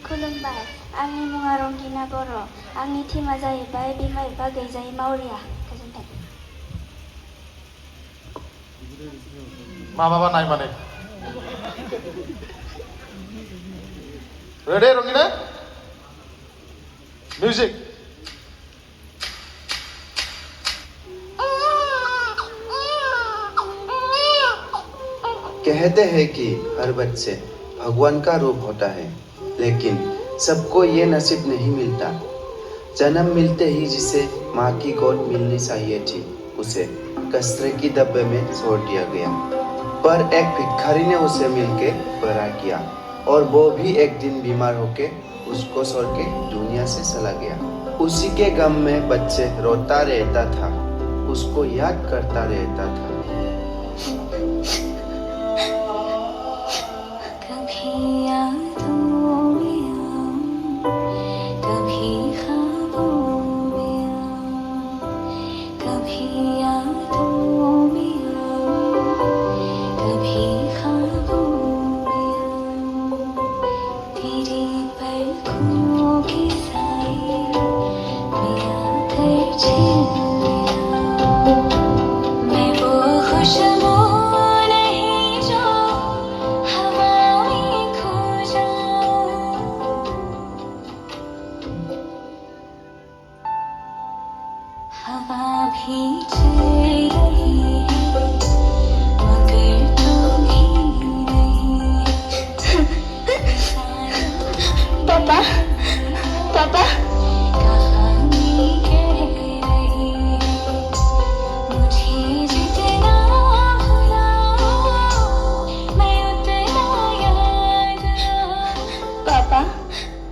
खुलुमबाय आंनि मुङा रंगिना बर' आंनि थीमा जाहैबाय बिमा बिफा गैजायै मावरिया गोजोन्थों माबाबा नाय माने रेडी रंगिना म्यूजिक कहते हैं कि हर बच्चे भगवान का रूप होता है, लेकिन सबको ये नसीब नहीं मिलता। जन्म मिलते ही जिसे माँ की गोद मिलनी चाहिए थी, उसे कचरे की डब्बे में छोड़ दिया गया। पर एक भिखारी ने उसे मिलके बड़ा किया, और वो भी एक दिन बीमार होके उसको छोड़ के दुनिया से चला गया। उसी के गम में बच्चे रोता रहता था, उसको याद करता रहता था।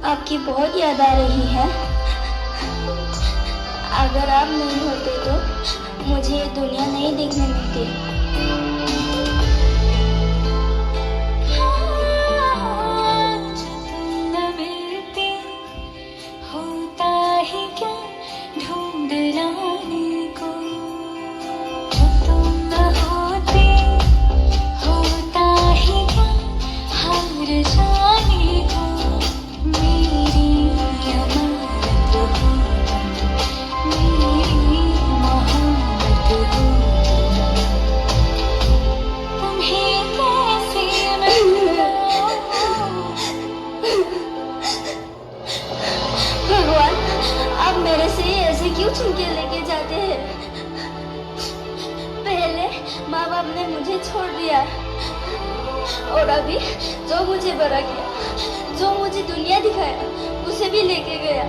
आपकी बहुत याद आ रही है। अगर आप नहीं होते तो मुझे ये दुनिया नहीं देखने मिलती। मेरे से ऐसे क्यों छीन के लेके जाते हैं? पहले माँ बाप ने मुझे छोड़ दिया और अभी जो मुझे बड़ा किया, जो मुझे दुनिया दिखाया, उसे भी लेके गया।